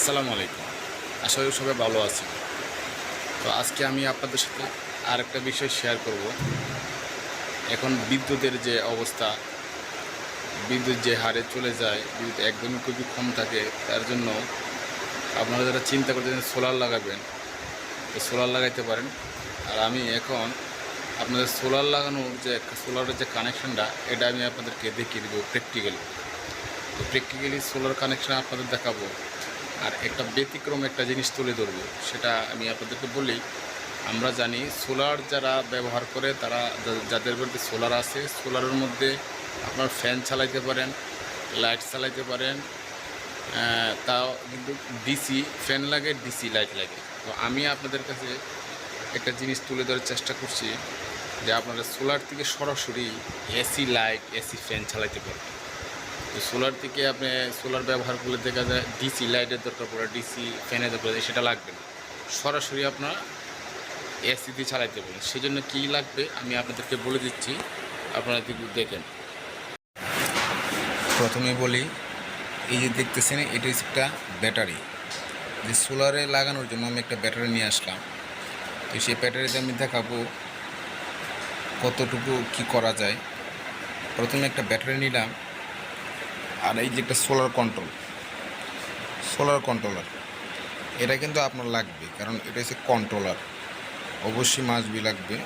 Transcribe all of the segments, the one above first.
আসসালামু আলাইকুম। আশা করি সবাই ভালো আছেন। তো আজকে আমি আপনাদের সাথে আরেকটা বিষয় শেয়ার করব। এখন বিদ্যুতের যে অবস্থা, বিদ্যুৎ যে হারে চলে যায়, বিদ্যুৎ একদমই খুবই কম থাকে। তার জন্য আপনারা যারা চিন্তা করতেছেন সোলার লাগাবেন, তো সোলার লাগাইতে পারেন। আর আমি এখন আপনাদের সোলার লাগানোর যে সোলারের যে কানেকশানটা, এটা আমি আপনাদেরকে দেখিয়ে দেবো প্র্যাকটিক্যালি। তো প্র্যাকটিক্যালি সোলার কানেকশান আপনাদের দেখাবো। আর একটা ব্যতিক্রম একটা জিনিস তুলে ধরবো, সেটা আমি আপনাদেরকে বলি। আমরা জানি সোলার যারা ব্যবহার করে তারা, যাদের বাড়িতে সোলার আছে, সোলারের মধ্যে আপনার ফ্যান চালাইতে পারেন, লাইট চালাইতে পারেন। তাও কিন্তু ডিসি ফ্যান লাগে, ডিসি লাইট লাগে। তো আমি আপনাদের কাছে একটা জিনিস তুলে ধরার চেষ্টা করছি যে আপনারা সোলার থেকে সরাসরি এসি লাইট, এসি ফ্যান চালাইতে পারবেন। তো সোলার থেকে আপনি সোলার ব্যবহার করলে দেখা যায় ডিসি লাইটের দরকার পড়ে, ডিসি ফ্যানের দরকার পড়ে, সেটা লাগবে না। সরাসরি আপনার এসি দিয়ে চালাইতে পারেন। সেই জন্য কী লাগবে আমি আপনাদেরকে বলে দিচ্ছি, আপনারা কিন্তু দেখেন। প্রথমে বলি, এই যে দেখতেছেন এটা হচ্ছে একটা ব্যাটারি, যে সোলারে লাগানোর জন্য আমি একটা ব্যাটারি নিয়ে আসলাম। তো সেই ব্যাটারিতে আমি দেখাবো কতটুকু কি করা যায়। প্রথমে একটা ব্যাটারি নিলাম, আর এই যে একটা সোলার কন্ট্রোলার, এটা কিন্তু আপনার লাগবে, কারণ এটা হচ্ছে কন্ট্রোলার, অবশ্যই মাসবি লাগবে।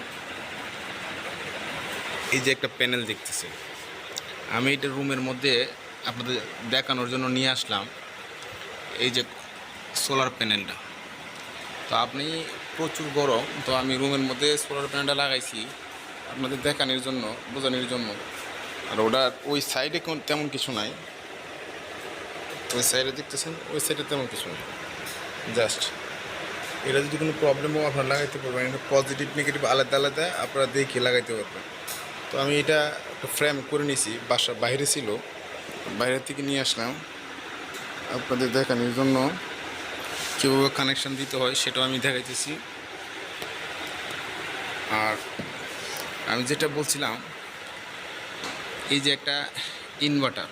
এই যে একটা প্যানেল দেখতেছে, আমি এটা রুমের মধ্যে আপনাদের দেখানোর জন্য নিয়ে আসলাম। এই যে সোলার প্যানেলটা, তো আপনি প্রচুর গরম, তো আমি রুমের মধ্যে সোলার প্যানেলটা লাগাইছি আপনাদের দেখানোর জন্য, বোঝানোর জন্য। আর ওটার ওই সাইডে তেমন কিছু নাই, ওই সাইডে দেখতেছেন, ওই সাইডে তেমন কিছু নেই। জাস্ট এটা যদি কোনো প্রবলেমও আপনারা লাগাইতে পারবেন, এটা পজিটিভ নেগেটিভ আলাদা আলাদা আপনারা দেখে লাগাইতে পারবেন। তো আমি এটা একটা ফ্রেম করে নিয়েছি, বাসা বাইরে ছিল, বাইরে থেকে নিয়ে আসলাম আপনাদের দেখানোর জন্য। কীভাবে কানেকশান দিতে হয় সেটাও আমি দেখাইতেছি। আর আমি যেটা বলছিলাম, এই যে একটা ইনভার্টার,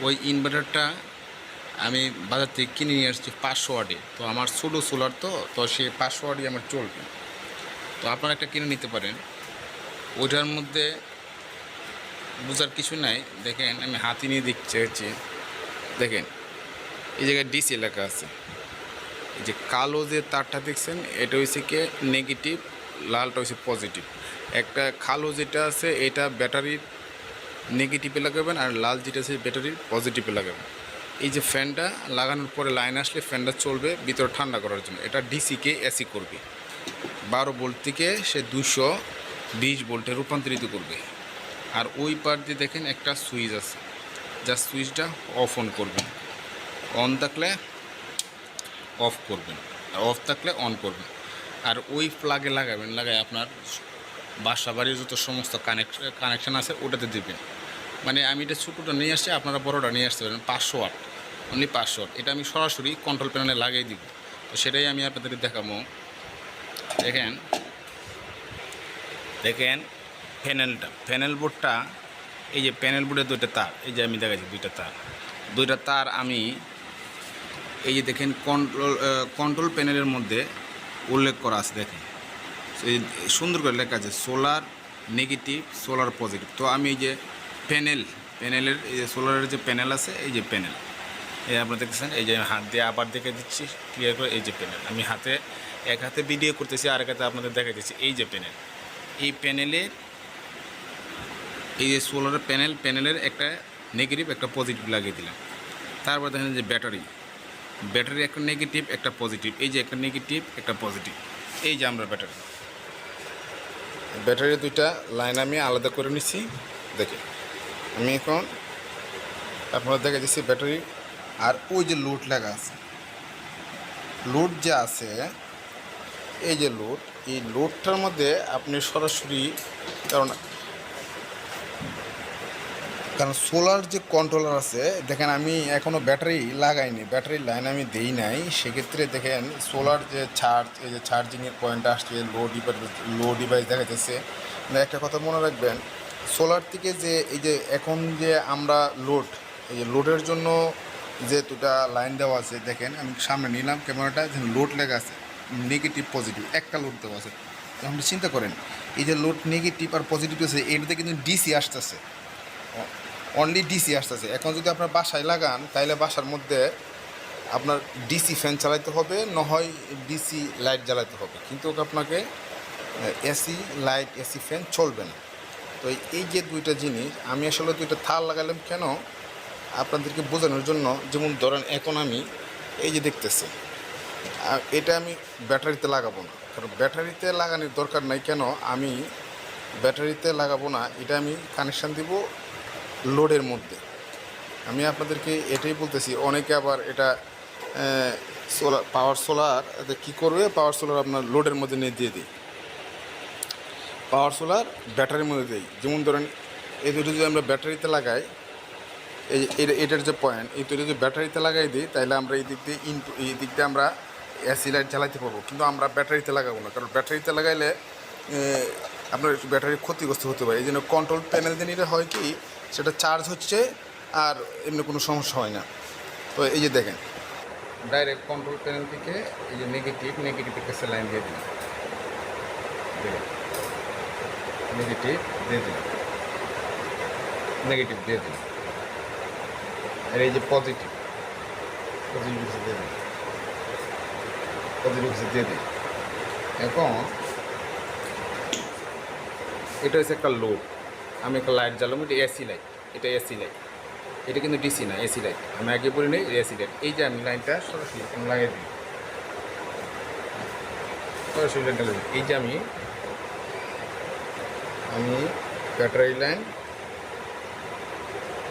ওই ইনভার্টারটা আমি বাজার থেকে কিনে নিয়ে আসছি 500 ওয়াটে। তো আমার ছোটো সোলার, তো সে 500 ওয়াটই আমার চলবে। তো আপনারা একটা কিনে নিতে পারেন। ওইটার মধ্যে বোঝার কিছু নাই, দেখেন আমি হাতি নিয়ে দেখছি, দেখেন এই জায়গায় ডিসি লেখা আছে। এই যে কালো যে তারটা দেখছেন, এটা হচ্ছে কি নেগেটিভ, লালটা হচ্ছে পজিটিভ। একটা কালো যেটা আছে এটা ব্যাটারির নেগেটিভে লাগাবেন, আর লাল যেটা আছে ব্যাটারির পজিটিভে লাগাবেন। এই যে ফ্যানটা লাগানোর পরে লাইন আসলে ফ্যানটা চলবে ভিতরে ঠান্ডা করার জন্য। এটা ডিসিকে এসি করবে, 12 ভোল্ট থেকে সে 220 ভোল্টে রূপান্তরিত করবে। আর ওই পার দিয়ে দেখেন একটা সুইচ আছে, যা সুইচটা অফ অন করবেন, অন থাকলে অফ করবেন, আর অফ থাকলে অন করবেন। আর ওই প্লাগে লাগাবেন, লাগাই আপনার বাসা বাড়ির যত সমস্ত কানেকশান আছে ওটাতে দেবেন। মানে আমি এটা ছোটোটা নিয়ে আসছি, আপনারা বড়োটা নিয়ে আসতে পারেন। 500 ওয়াট, অনলি 500 ওয়াট। এটা আমি সরাসরি কন্ট্রোল প্যানেলে লাগিয়ে দিব। তো সেটাই আমি আপনাদের দেখাবো। দেখেন দেখেন প্যানেল বোর্ডটা, এই যে প্যানেল বোর্ডের দুইটা তার, এই যে আমি দেখাচ্ছি দুইটা তার আমি এই যে দেখেন কন্ট্রোল প্যানেলের মধ্যে উল্লেখ করা আছে। দেখেন এই সুন্দর করে লেখা আছে সোলার নেগেটিভ, সোলার পজিটিভ। তো আমি এই যে প্যানেলের এই যে সোলারের যে প্যানেল আছে, এই যে প্যানেল, এই আপনারা দেখছেন, এই যে হাত দিয়ে আবার দেখে দিচ্ছি ক্লিয়ার করে। এই যে প্যানেল, আমি এক হাতে ভিডিও করতেছি, আর এক হাতে আপনাদের দেখাইতেছি। এই যে প্যানেল, এই প্যানেলের এই যে সোলারের প্যানেলের একটা নেগেটিভ একটা পজিটিভ লাগিয়ে দিলাম। তারপর দেখেন যে ব্যাটারি একটা নেগেটিভ একটা পজিটিভ, এই যে একটা নেগেটিভ একটা পজিটিভ। এই যে আমরা ব্যাটারির দুইটা লাইন আমি আলাদা করে নিচ্ছি। দেখে আমি এখন আপনারা দেখা দিচ্ছি ব্যাটারি। আর ওই যে লোড লাগা আছে, লোড যে আছে, এই যে লোড, এই লোডটার মধ্যে আপনি সরাসরি, কারণ সোলার যে কন্ট্রোলার আছে, দেখেন আমি এখনও ব্যাটারি লাগাইনি, ব্যাটারির লাইন আমি দেই নাই। সেক্ষেত্রে দেখেন সোলার যে এই যে চার্জিংয়ের পয়েন্ট আসছে, লো ডিভাইস দেখা যাচ্ছে। একটা কথা মনে রাখবেন, সোলার থেকে যে এই যে এখন যে আমরা এই যে লোডের জন্য যে দুটা লাইন দেওয়া আছে দেখেন, আমি সামনে নিলাম ক্যামেরাটা, লোড লেখা আছে নেগেটিভ পজিটিভ, একটা লোড দেওয়া আছে। তো আপনি চিন্তা করেন এই যে লোড নেগেটিভ আর পজিটিভ আছে, এটাতে কিন্তু ডিসি আসতেছে, অনলি ডিসি আসতেছে। এখন যদি আপনার বাসায় লাগান তাহলে বাসার মধ্যে আপনার ডিসি ফ্যান চালাতে হবে, না হয় ডিসি লাইট জ্বালাতে হবে, কিন্তু আপনাকে এসি লাইট এসি ফ্যান চলবে না। তো এই যে দুইটা জিনিস আমি আসলে দুইটা তার লাগালাম কেন আপনাদেরকে বোঝানোর জন্য। যেমন ধরেন এখন আমি এই যে দেখতেছি, এটা আমি ব্যাটারিতে লাগাবো না, কারণ ব্যাটারিতে লাগানোর দরকার নাই। কেন আমি ব্যাটারিতে লাগাবো না, এটা আমি কানেকশান দিব লোডের মধ্যে। আমি আপনাদেরকে এটাই বলতেছি, অনেকে আবার এটা সোলার পাওয়ার সোলার কী করবে, পাওয়ার সোলার আপনার লোডের মধ্যে নিয়ে দিয়ে দিই, পাওয়ার সোলার ব্যাটারির মধ্যে দিই। যেমন ধরেন এই দুটো যদি আমরা ব্যাটারিতে লাগাই, এটার যে পয়েন্ট, এই দুটো যদি ব্যাটারিতে লাগাই দিই তাহলে আমরা এই দিক দিয়ে আমরা এসি লাইট জ্বালাতে পারবো, কিন্তু আমরা ব্যাটারিতে লাগাবো না, কারণ ব্যাটারিতে লাগাইলে আপনার ব্যাটারি ক্ষতিগ্রস্ত হতে পারে। এই জন্য কন্ট্রোল প্যানেল দিয়ে নিলে হয় কি, সেটা চার্জ হচ্ছে আর এমনি কোনো সমস্যা হয় না। তো এই যে দেখেন ডাইরেক্ট কন্ট্রোল প্যানেল থেকে এই যে নেগেটিভের কাছে লাইন দিয়ে দিন, নেগেটিভ দিয়ে দিন, নেগেটিভ দিয়ে দিন, আর এই যে পজিটিভ দিয়ে দিন, পজিটিভ দিয়ে দিন। এখন এটা হচ্ছে একটা লোড, আমি একটা লাইট জ্বালাম, এটা এসি লাইট, এটা এসি লাইট, এটা কিন্তু ডিসি না, এসি লাইট। আমি আগে বলি নেই এসি লাইট। এই যে আমি লাইনটা সরাসরি লাগিয়ে দিই, সরাসরি লাইনটা লাগিয়ে দিই। এই যে আমি ব্যাটারি লাইন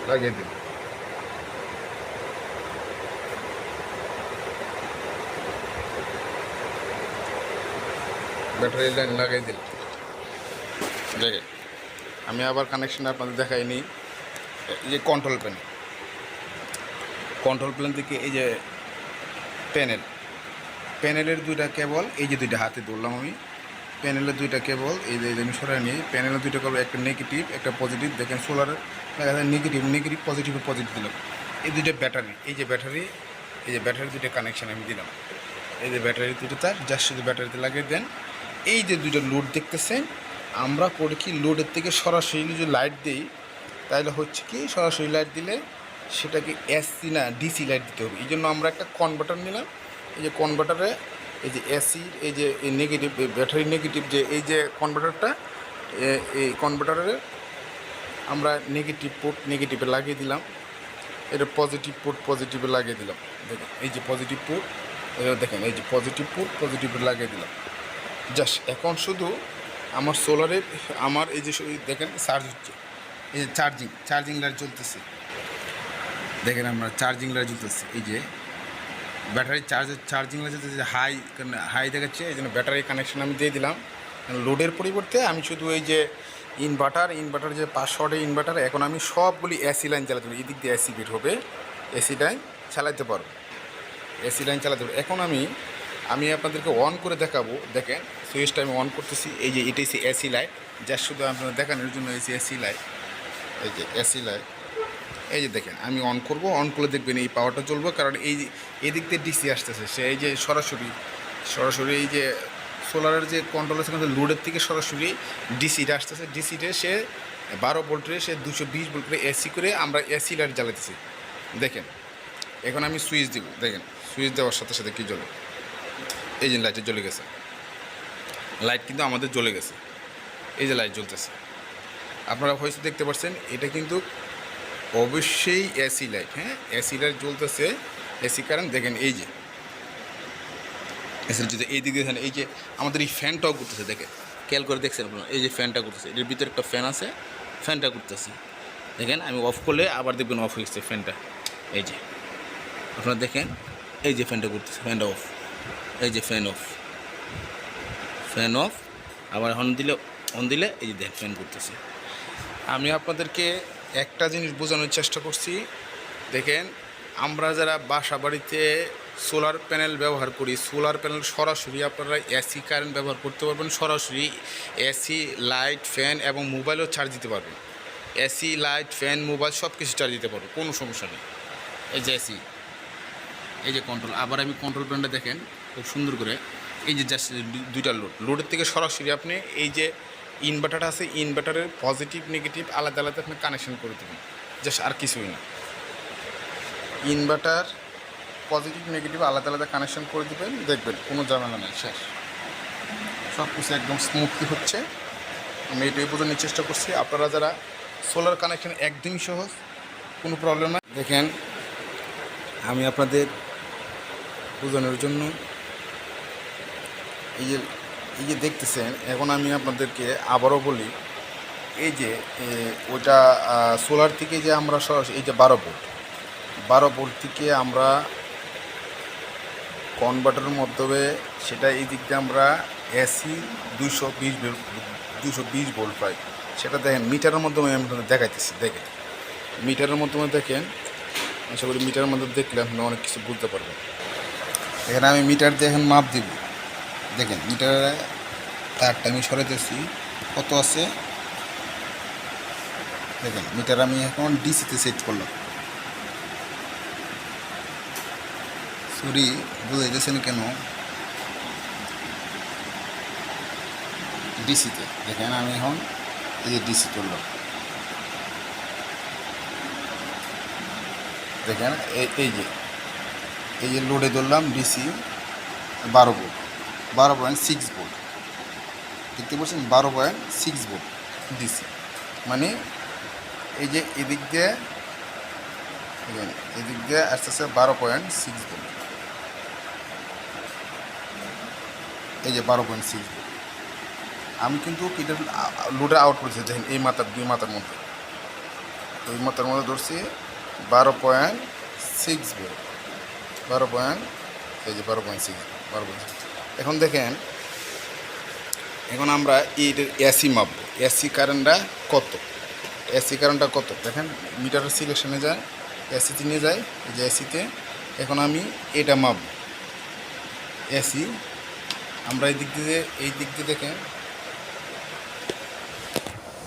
লাগিয়ে দিই, ব্যাটারি লাইন লাগিয়ে দিই। দেখেন আমি আবার কানেকশন আপনাদের দেখাইনি। এই যে কন্ট্রোল প্যানেল থেকে এই যে প্যানেলের দুইটা কেবল, এই যে দুইটা হাতে ধরলাম আমি, প্যানেলের দুইটা কেবল এই যে আমি সরাই নিই। প্যানেলের দুইটা কেবল, একটা নেগেটিভ একটা পজিটিভ। দেখেন সোলারের নেগেটিভ পজিটিভ দিলাম। এই দুইটা ব্যাটারি, এই যে ব্যাটারি দুইটা কানেকশান আমি দিলাম। এই যে ব্যাটারি দুটো তার জাস্ট শুধু ব্যাটারিতে লাগিয়ে দেন। এই যে দুইটা লোড দেখতেছেন, আমরা করি কি, লোডের থেকে সরাসরি যদি লাইট দিই তাহলে হচ্ছে কি, সরাসরি লাইট দিলে সেটাকে এসি না ডিসি লাইট দিতে হবে। এই জন্য আমরা একটা কনভার্টার নিলাম। এই যে কনভার্টারে এই যে এসি, এই যে নেগেটিভ ব্যাটারি নেগেটিভ, যে এই যে কনভার্টারটা, এই কনভার্টারে আমরা নেগেটিভে লাগিয়ে দিলাম, এটা পজিটিভ পোর্ট পজিটিভে লাগিয়ে দিলাম। দেখেন এই যে পজিটিভ পোর্ট, দেখেন এই যে পজিটিভ পোর্ট পজিটিভে লাগিয়ে দিলাম। জাস্ট এখন শুধু আমার সোলারে আমার এই যে দেখেন চার্জ হচ্ছে, এই যে চার্জিং লাইট জ্বলতেছে। দেখেন আমরা চার্জিং লাইট জ্বলতেছে, এই যে ব্যাটারি চার্জিং লাইট জ্বলতেছে, হাই দেখাচ্ছে। এই জন্য ব্যাটারি কানেকশন আমি দিয়ে দিলাম। লোডের পরিবর্তে আমি শুধু এই যে ইনভার্টার যে 500 ওয়াটের ইনভার্টার, এখন আমি সবগুলি এসি লাইন চালাতে পারবো। এদিক দিয়ে এসি বের হবে, এসি লাইন চালাতে পারবো, এসি লাইন চালাতে পারবো। এখন আমি আপনাদেরকে অন করে দেখাবো। দেখেন সুইচটা আমি অন করতেছি, এই যে এটাই এসি লাইট, জাস্ট শুধু আপনারা দেখানোর জন্য এই যে এসি লাইট, এই যে এসি লাইট। এই যে দেখেন আমি অন করব, অন করে দেখবেন এই পাওয়ারটা চলবে, কারণ এই যে এদিক দিয়ে ডিসি আসতেছে, সে এই যে সরাসরি এই যে সোলারের যে কন্ট্রোল আছে, লোডের থেকে সরাসরি ডিসিটা আসতেছে। ডিসিতে সে 12 ভোল্টের, সে 220 ভোল্ট করে এসি করে আমরা এসি লাইট জ্বালাতেছি। দেখেন এখন আমি সুইচ দিব, দেখেন সুইচ দেওয়ার সাথে সাথে কী জ্বলে, এই যে লাইটটা জ্বলে গেছে, লাইট কিন্তু আমাদের জ্বলে গেছে, এই যে লাইট জ্বলতেছে আপনারা হয়তো দেখতে পাচ্ছেন। এটা কিন্তু অবশ্যই এসি লাইট, হ্যাঁ এসি লাইট জ্বলতেছে, এসি কারেন্ট। দেখেন এই যে এসি যদি এই দিকে দেখেন, এই যে আমাদের এই ফ্যানটাও ঘুরতেছে, দেখেন খেয়াল করে দেখছেন আপনারা, এই যে ফ্যানটা ঘুরতেছে, এর ভিতরে একটা ফ্যান আছে, ফ্যানটা ঘুরতেছে। দেখেন আমি অফ করলে আবার দেখবেন অফ হয়ে গেছে ফ্যানটা, এই যে আপনারা দেখেন, এই যে ফ্যানটা ঘুরতেছে, ফ্যানটা অফ, এই যে ফ্যান অফ। আবার অন দিলে এই যে দেখেন ফ্যান ঘুরতেছে। আমি আপনাদেরকে একটা জিনিস বোঝানোর চেষ্টা করছি। দেখেন আমরা যারা বাসা বাড়িতে সোলার প্যানেল ব্যবহার করি, সোলার প্যানেল সরাসরি আপনারা এসি কারেন্ট ব্যবহার করতে পারবেন, সরাসরি এসি লাইট ফ্যান এবং মোবাইলও চার্জ দিতে পারবেন। এসি লাইট ফ্যান মোবাইল সব কিছু চার্জ দিতে পারবেন, কোনো সমস্যা নেই। এই যে এসি এই যে কন্ট্রোল, আবার আমি কন্ট্রোল প্যানেলটা দেখেন খুব সুন্দর করে, এই যে জাস্ট দুইটা লোডের থেকে সরাসরি আপনি এই যে ইনভার্টার আছে, ইনভার্টারের পজিটিভ নেগেটিভ আলাদা আলাদা আপনি কানেকশন করে দেবেন, জাস্ট আর কিছুই না। ইনভার্টার পজিটিভ নেগেটিভ আলাদা আলাদা কানেকশন করে দেবেন, দেখবেন কোনো ঝামেলা নেই, শেষ। সব কিছু একদম স্মুথলি হচ্ছে। আমি এটাই বোঝানোর চেষ্টা করছি। আপনারা যারা সোলার কানেকশন একদমই সহজ, কোনো প্রবলেম না। দেখেন আমি আপনাদের বোঝানোর জন্য এই যে দেখতেছেন, এখন আমি আপনাদেরকে আবারও বলি, এই যে ওইটা সোলার থেকে যে আমরা সরাসরি এই যে 12 ভোল্ট থেকে আমরা কনভার্টারের মাধ্যমে সেটা এই দিক দিয়ে আমরা এসি 220 ভোল্ট পাই। সেটা দেখেন মিটারের মাধ্যমে আমি আপনাদের দেখাইতেছি। দেখেন মিটারের মাধ্যমে দেখেন, আশা করি মিটারের মধ্যে দেখলে আপনি অনেক কিছু বুঝতে পারবেন। এখানে আমি মিটার দিয়ে এখন মাপ দিব। দেখেন মিটারে তারটা আমি সরাইতেছি, কত আছে দেখেন। মিটার আমি এখন ডিসিতে সেট করলাম। সরি বুঝাইতেছেন কেন, ডিসিতে দেখেন আমি এখন এই যে ডিসি করলাম। দেখেন এই যে লোডে ধরলাম ডিসি 12.6 ভোল্ট, দেখতে পাচ্ছেন 12.6 ভোল্ট ডিসি। মানে এই যে এদিক দিয়ে আস্তে আস্তে 12.6 ভোল্ট, এই যে 12.6 ভোল্ট। আমি কিন্তু এটা লোডে আউট করেছি, দেখেন এই মাথার দুই মাথার মধ্যে, ওই মাথার মধ্যে ধরছি 12.6 ভোল্ট, 12.6। এখন দেখেন, এখন আমরা এইটার এসি মাপবো, এসি কারেন্টটা কত, দেখেন মিটারের সিলেকশনে যায়, এসিতে নিয়ে যায়, এই যে এসিতে। এখন আমি এটা মাপব এসি, আমরা এই দিক দিয়ে দেখেন,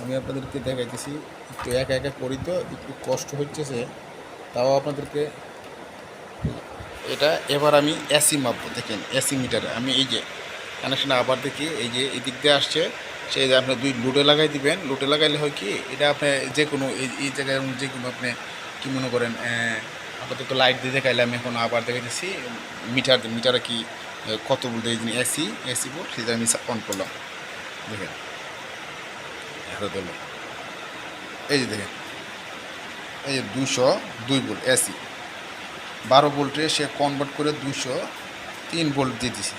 আমি আপনাদেরকে দেখাইতেছি, একটু একা একা করি তো একটু কষ্ট হচ্ছে, তাও আপনাদেরকে এটা। এবার আমি এসি মাপবো, দেখেন এসি মিটারে আমি এই যে কানেকশানটা আবার দেখি, এই যে এই দিক দিয়ে আসছে, সেই যে আপনি দুই লোডে লাগাই দিবেন। লোডে লাগাইলে হয় কি, এটা আপনি যে কোনো এই জায়গায় যে কোনো আপনি কী মনে করেন, আপাতত লাইট দিয়ে দেখাইলে আমি এখন আবার দেখাইতেছি মিটারে কি কত বলতে, এই জিনিস এসি বোর্ড, সেটা আমি অন করলাম। দেখেন হাতে ধরলাম, এই যে দেখেন এই যে 202 ভোল্ট এসি, 12 ভোল্টে সে কনভার্ট করে 203 ভোল্ট দিয়ে দিছে,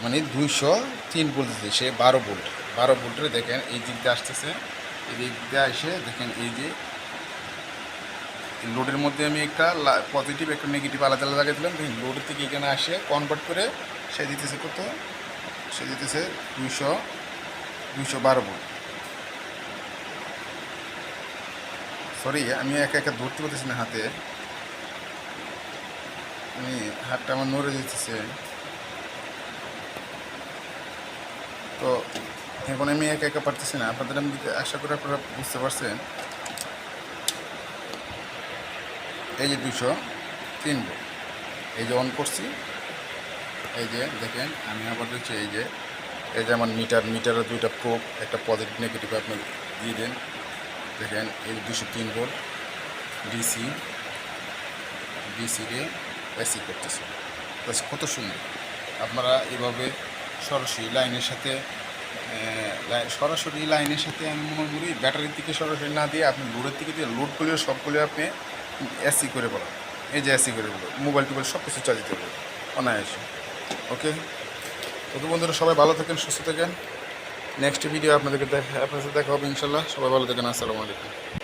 মানে 203 ভোল্ট দিচ্ছে সে 12 ভোল্টের। দেখেন এই দিক দিয়ে আসতেছে, এই দিক দিয়ে এসে দেখেন এই যে লোডের মধ্যে আমি একটা পজিটিভ একটা নেগেটিভ আলাদা আলাদা লাগাই দিলাম। দেখেন লোডের থেকে এখানে আসে কনভার্ট করে সে দিতেছে কত, সে দিতেছে 212 ভোল্ট। সরি আমি একা একা ধরতে পারতেছি না হাতে, আমি হাতটা আমার নড়ে যেতেছে। তো এখন আমি একা একা পারতেছি না, আপনাদের আমি আশা করি আপনারা বুঝতে পারছেন। এই যে 203 ভোল্ট, এই যে অন করছি, এই যে দেখেন আমি আবার দেখছি, এই যে আমার মিটারের দুইটা প্রোব, একটা পজিটিভ নেগেটিভ আপনি দিয়ে দেন। দেখেন এই 203 ভোল্ট ডিসিকে এসি করতেছে, কত সুন্দর। আপনারা এভাবে সরাসরি লাইনের সাথে আমি মনে করি ব্যাটারির থেকে সরাসরি না দিয়ে আপনি লোডের থেকে দিয়ে লোড করলে সবগুলো আপনি এসি করে বলেন, এই যে এসি করে বলো, মোবাইল টোবাইল সব কিছু চালিয়ে দেবে অনায়াসে। ওকে বন্ধুরা, সবাই ভালো থাকেন, সুস্থ থাকেন। নেক্সট ভিডিও আপনাদের সাথে দেখা হবে ইনশাল্লাহ। সবাই ভালো থাকেন, আসসালামু আলাইকুম।